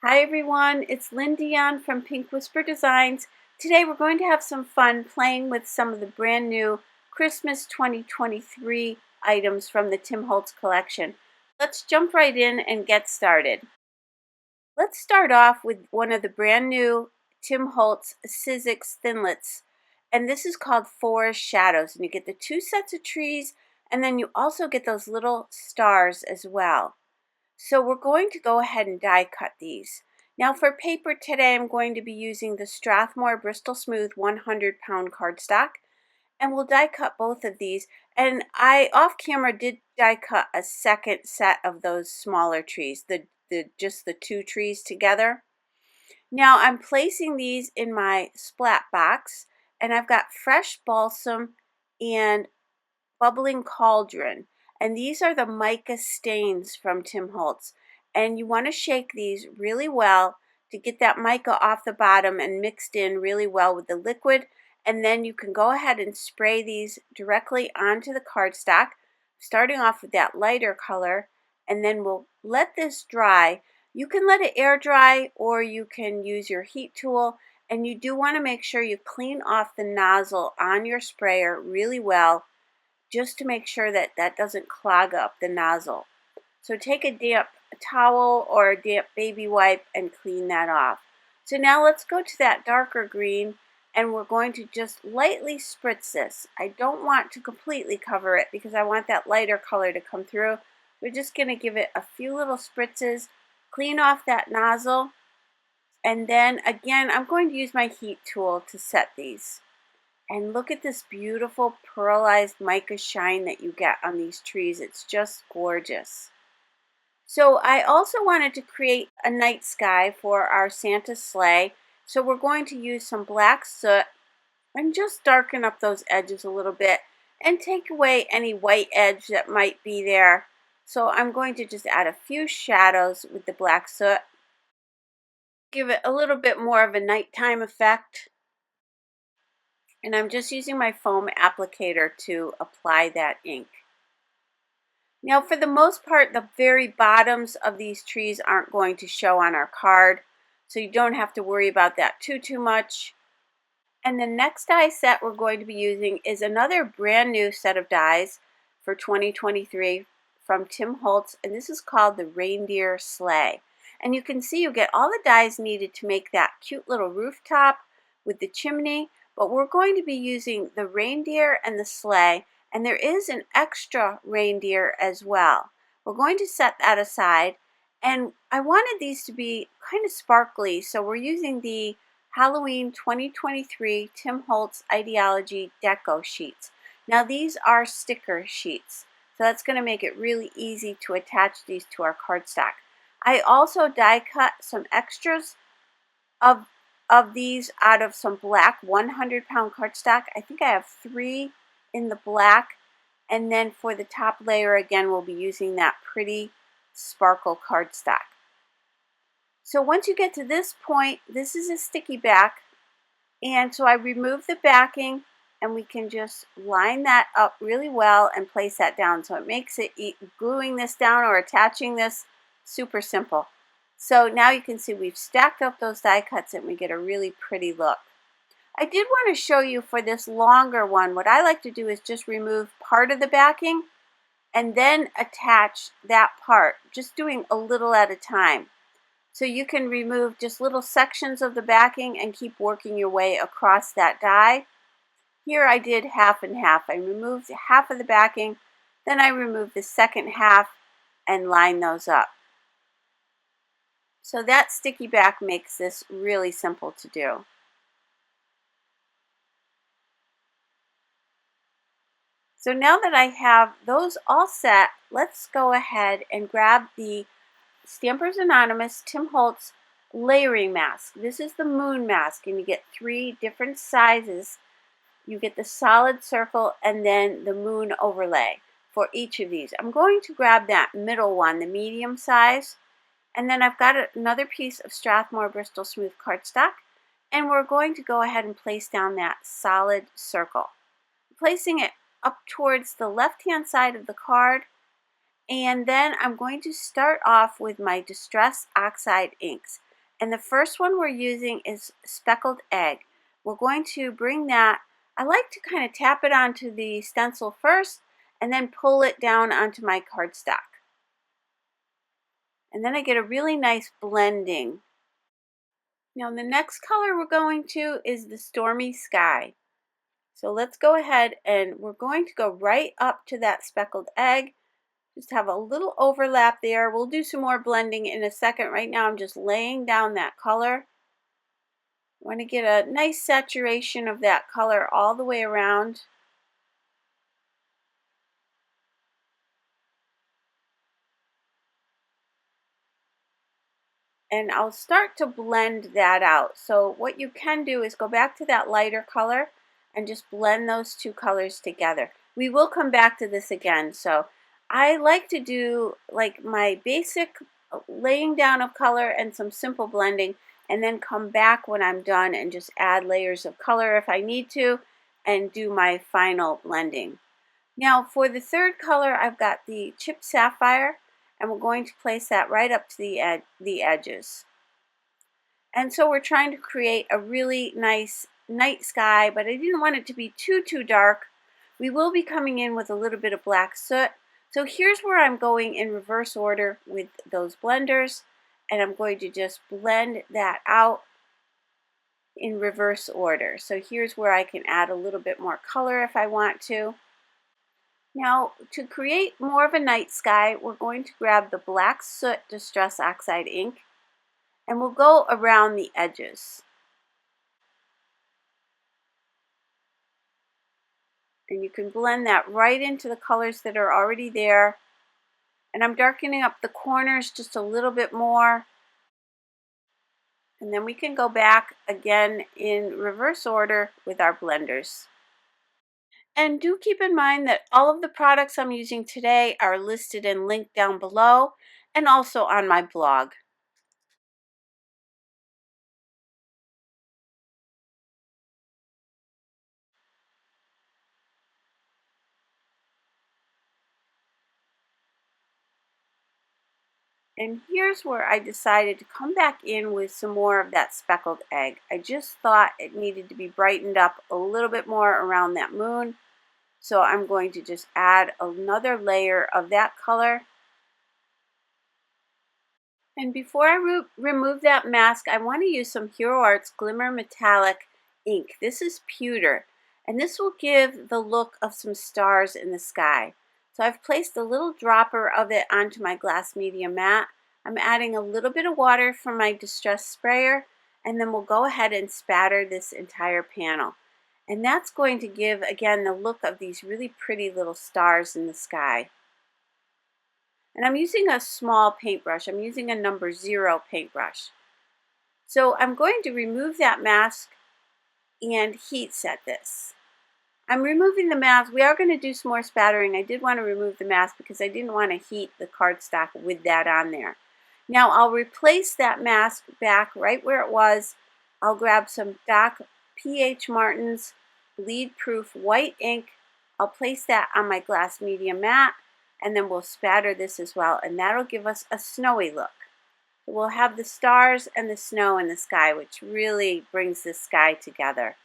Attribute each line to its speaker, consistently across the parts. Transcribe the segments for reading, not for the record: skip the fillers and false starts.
Speaker 1: Hi everyone, it's Lynn Dion from Pink Whisper Designs. Today we're going to have some fun playing with some of the brand new Christmas 2023 items from the Tim Holtz collection. Let's jump right in and get started. Let's start off with one of the brand new Tim Holtz Sizzix Thinlits, and this is called Forest Shadows, and you get the two sets of trees and then you also get those little stars as well. So we're going to go ahead and die cut these. Now for paper today, I'm going to be using the Strathmore Bristol Smooth 100-pound cardstock, and we'll die cut both of these. And I off camera did die cut a second set of those smaller trees, just the two trees together. Now I'm placing these in my Splat box, and I've got fresh balsam and bubbling Caldron, and these are the mica stains from Tim Holtz, and you want to shake these really well to get that mica off the bottom and mixed in really well with the liquid, and then you can go ahead and spray these directly onto the cardstock, starting off with that lighter color, and then we'll let this dry. You can let it air dry or you can use your heat tool, and you do want to make sure you clean off the nozzle on your sprayer really well, just to make sure that that doesn't clog up the nozzle. So take a damp towel or a damp baby wipe and clean that off. So now let's go to that darker green, and we're going to just lightly spritz this. I don't want to completely cover it because I want that lighter color to come through. We're just going to give it a few little spritzes, clean off that nozzle, and then again I'm going to use my heat tool to set these. And look at this beautiful pearlized mica shine that you get on these trees. It's just gorgeous. So I also wanted to create a night sky for our Santa sleigh. So we're going to use some black soot and just darken up those edges a little bit and take away any white edge that might be there. So I'm going to just add a few shadows with the black soot. Give it a little bit more of a nighttime effect. And I'm just using my foam applicator to apply that ink. Now for the most part, the very bottoms of these trees aren't going to show on our card, so you don't have to worry about that too much. And the next die set we're going to be using is another brand new set of dies for 2023 from Tim Holtz, and this is called the Reindeer Sleigh. And you can see you get all the dies needed to make that cute little rooftop with the chimney. But we're going to be using the reindeer and the sleigh, and there is an extra reindeer as well. We're going to set that aside, and I wanted these to be kind of sparkly, so we're using the Halloween 2023 Tim Holtz Idea-ology Deco sheets. Now these are sticker sheets, so that's going to make it really easy to attach these to our cardstock. I also die cut some extras of these out of some black 100-pound cardstock. I think I have 3 in the black, and then for the top layer again we'll be using that pretty sparkle cardstock. So once you get to this point, this is a sticky back, and so I remove the backing and we can just line that up really well and place that down. So it makes it gluing this down or attaching this super simple. So now you can see we've stacked up those die cuts and we get a really pretty look. I did want to show you for this longer one, what I like to do is just remove part of the backing and then attach that part, just doing a little at a time. So you can remove just little sections of the backing and keep working your way across that die. Here I did half and half. I removed half of the backing, then I removed the second half and line those up. So that sticky back makes this really simple to do. So now that I have those all set, let's go ahead and grab the Stampers Anonymous Tim Holtz layering mask. This is the moon mask, and you get 3 different sizes. You get the solid circle and then the moon overlay for each of these. I'm going to grab that middle one, the medium size. And then I've got another piece of Strathmore Bristol Smooth cardstock, and we're going to go ahead and place down that solid circle. Placing it up towards the left-hand side of the card, and then I'm going to start off with my Distress Oxide inks. And the first one we're using is Speckled Egg. We're going to bring that, I like to kind of tap it onto the stencil first and then pull it down onto my cardstock. And then I get a really nice blending. Now the next color we're going to is the Stormy Sky. So let's go ahead and we're going to go right up to that Speckled Egg. Just have a little overlap there. We'll do some more blending in a second. Right now I'm just laying down that color. I want to get a nice saturation of that color all the way around. And I'll start to blend that out. So what you can do is go back to that lighter color and just blend those two colors together. We will come back to this again. So I like to do like my basic laying down of color and some simple blending, and then come back when I'm done and just add layers of color if I need to and do my final blending. Now for the third color, I've got the Chipped Sapphire, and we're going to place that right up to the edges. And so we're trying to create a really nice night sky, but I didn't want it to be too dark. We will be coming in with a little bit of black soot. So here's where I'm going in reverse order with those blenders, and I'm going to just blend that out in reverse order. So here's where I can add a little bit more color if I want to. Now, to create more of a night sky, we're going to grab the Black Soot Distress Oxide ink, and we'll go around the edges. And you can blend that right into the colors that are already there. And I'm darkening up the corners just a little bit more. And then we can go back again in reverse order with our blenders. And do keep in mind that all of the products I'm using today are listed and linked down below and also on my blog. And here's where I decided to come back in with some more of that Speckled Egg. I just thought it needed to be brightened up a little bit more around that moon. So I'm going to just add another layer of that color. And before I remove that mask, I want to use some Hero Arts Glimmer Metallic ink. This is pewter, and this will give the look of some stars in the sky. So I've placed a little dropper of it onto my glass media mat. I'm adding a little bit of water from my Distress sprayer, and then we'll go ahead and spatter this entire panel. And that's going to give, again, the look of these really pretty little stars in the sky. And I'm using a small paintbrush. I'm using a number 0 paintbrush. So I'm going to remove that mask and heat set this. I'm removing the mask. We are going to do some more spattering. I did want to remove the mask because I didn't want to heat the cardstock with that on there. Now I'll replace that mask back right where it was. I'll grab some Doc P.H. Martin's bleed proof white ink. I'll place that on my glass media mat, and then we'll spatter this as well, and that'll give us a snowy look. We'll have the stars and the snow in the sky, which really brings the sky together.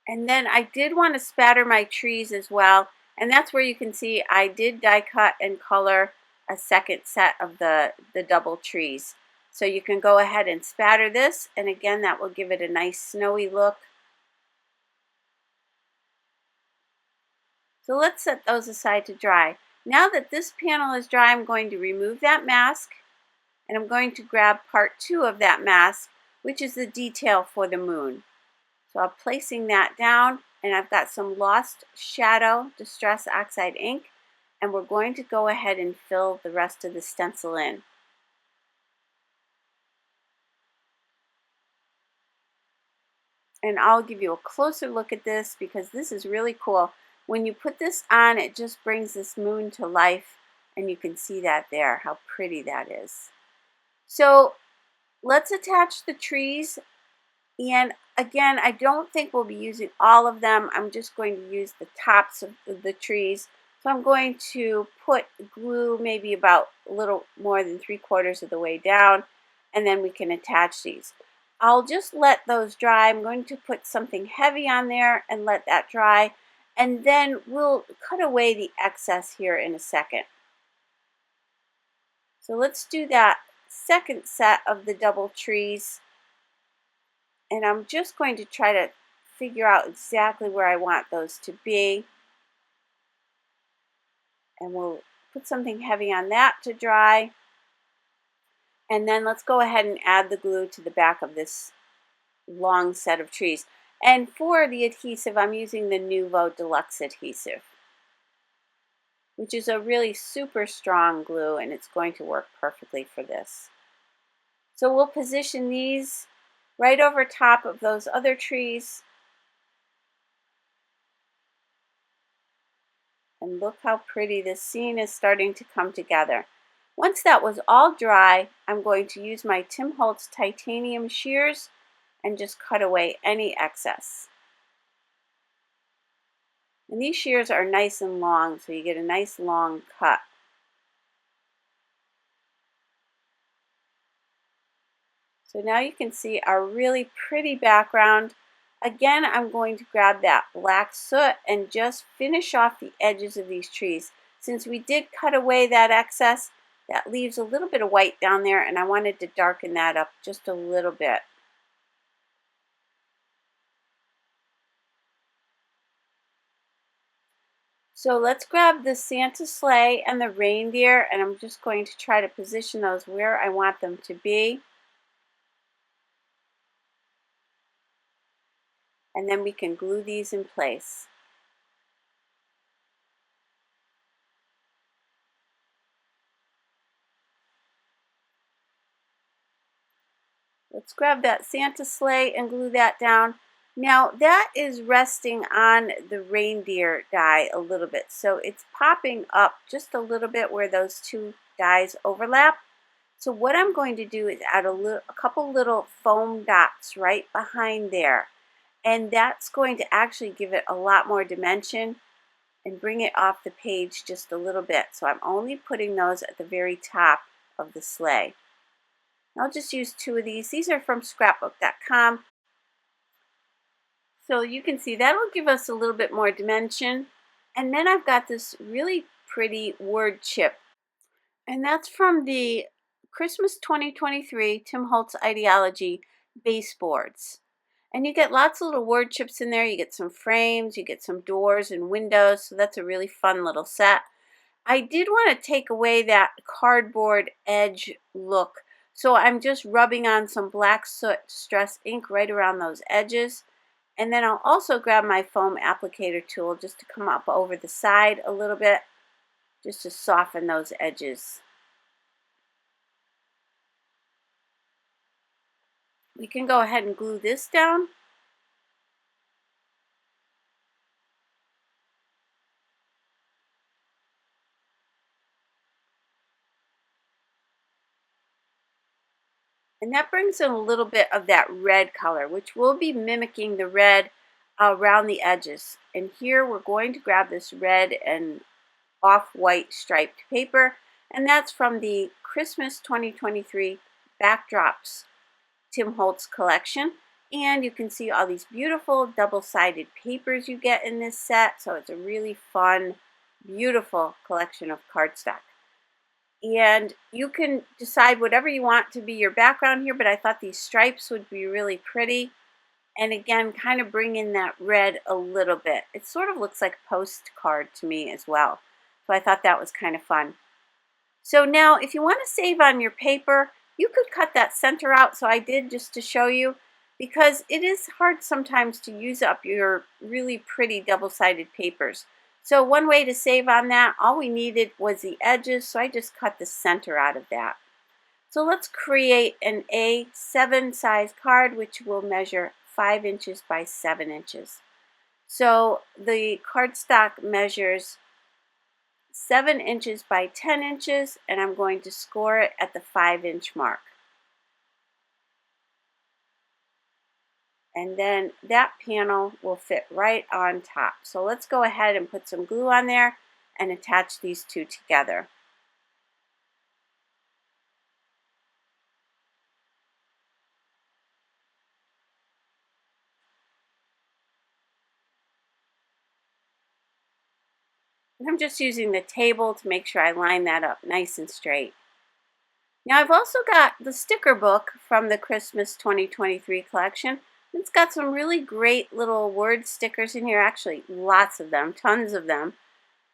Speaker 1: And then I did want to spatter my trees as well, and that's where you can see I did die cut and color a second set of the double trees. So you can go ahead and spatter this, and again that will give it a nice snowy look. So let's set those aside to dry. Now that this panel is dry, I'm going to remove that mask, and I'm going to grab part 2 of that mask, which is the detail for the moon. So I'm placing that down, and I've got some Lost Shadow Distress Oxide ink, and we're going to go ahead and fill the rest of the stencil in. And I'll give you a closer look at this because this is really cool. When you put this on, it just brings this moon to life, and you can see that there, how pretty that is. So let's attach the trees, and again, I don't think we'll be using all of them. I'm just going to use the tops of the trees So I'm going to put glue maybe about a little more than 3/4 of the way down, and then we can attach these. I'll just let those dry. I'm going to put something heavy on there and let that dry, and then we'll cut away the excess here in a second. So let's do that second set of the double trees, and I'm just going to try to figure out exactly where I want those to be. And we'll put something heavy on that to dry. And then let's go ahead and add the glue to the back of this long set of trees. And for the adhesive, I'm using the Nuvo Deluxe adhesive, which is a really super strong glue, and it's going to work perfectly for this. So we'll position these right over top of those other trees. And look how pretty this scene is starting to come together. Once that was all dry, I'm going to use my Tim Holtz titanium shears and just cut away any excess. And these shears are nice and long, so you get a nice long cut. So now you can see our really pretty background. Again, I'm going to grab that black soot and just finish off the edges of these trees. Since we did cut away that excess, that leaves a little bit of white down there, and I wanted to darken that up just a little bit. So let's grab the Santa sleigh and the reindeer, and I'm just going to try to position those where I want them to be. And then we can glue these in place. Let's grab that Santa sleigh and glue that down. Now that is resting on the reindeer die a little bit, so it's popping up just a little bit where those two dies overlap. So what I'm going to do is add a couple little foam dots right behind there, and that's going to actually give it a lot more dimension and bring it off the page just a little bit. So I'm only putting those at the very top of the sleigh. I'll just use 2 of these. These are from scrapbook.com. So you can see that'll give us a little bit more dimension. And then I've got this really pretty word chip. And that's from the Christmas 2023 Tim Holtz Ideology Baseboards. And you get lots of little word chips in there. You get some frames, you get some doors and windows. So that's a really fun little set. I did want to take away that cardboard edge look. So I'm just rubbing on some black soot distress ink right around those edges. And then I'll also grab my foam applicator tool just to come up over the side a little bit, just to soften those edges. We can go ahead and glue this down. And that brings in a little bit of that red color, which will be mimicking the red around the edges. And here we're going to grab this red and off-white striped paper, and that's from the Christmas 2023 Backdrops Tim Holtz collection. And you can see all these beautiful double-sided papers you get in this set, so it's a really fun, beautiful collection of cardstock. And you can decide whatever you want to be your background here, but I thought these stripes would be really pretty. And again, kind of bring in that red a little bit. It sort of looks like a postcard to me as well. So I thought that was kind of fun. So now if you want to save on your paper, you could cut that center out. So I did just to show you, because it is hard sometimes to use up your really pretty double-sided papers. So one way to save on that, all we needed was the edges, so I just cut the center out of that. So let's create an A7 size card, which will measure 5 inches by 7 inches. So the cardstock measures 7 inches by 10 inches, and I'm going to score it at the 5-inch mark. And then that panel will fit right on top. So let's go ahead and put some glue on there, and attach these two together. And I'm just using the table to make sure I line that up nice and straight. Now I've also got the sticker book from the Christmas 2023 collection. It's got some really great little word stickers in here, actually lots of them, tons of them.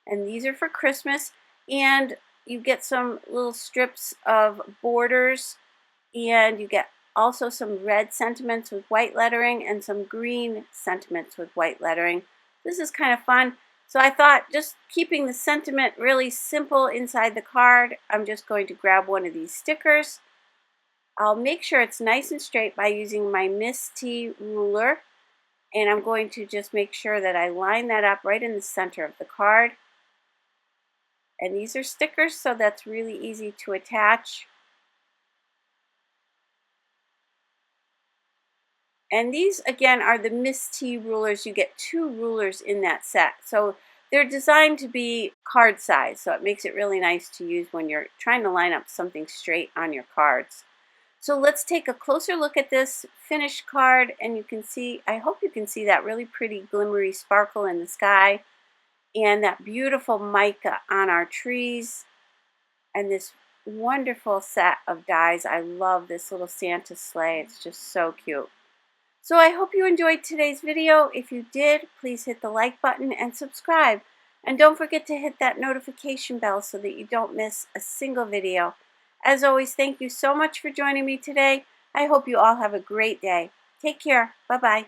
Speaker 1: And these are for Christmas, and you get some little strips of borders, and you get also some red sentiments with white lettering and some green sentiments with white lettering. This is kind of fun. So I thought, just keeping the sentiment really simple inside the card, I'm just going to grab one of these stickers. I'll make sure it's nice and straight by using my Miss T ruler, and I'm going to just make sure that I line that up right in the center of the card. And these are stickers, so that's really easy to attach. And these, again, are the Miss T rulers. You get 2 rulers in that set. So they're designed to be card size, so it makes it really nice to use when you're trying to line up something straight on your cards. So let's take a closer look at this finished card, and you can see, I hope you can see that really pretty glimmery sparkle in the sky, and that beautiful mica on our trees, and this wonderful set of dies. I love this little Santa sleigh. It's just so cute. So I hope you enjoyed today's video. If you did, please hit the like button and subscribe. And don't forget to hit that notification bell so that you don't miss a single video. As always, thank you so much for joining me today. I hope you all have a great day. Take care. Bye-bye.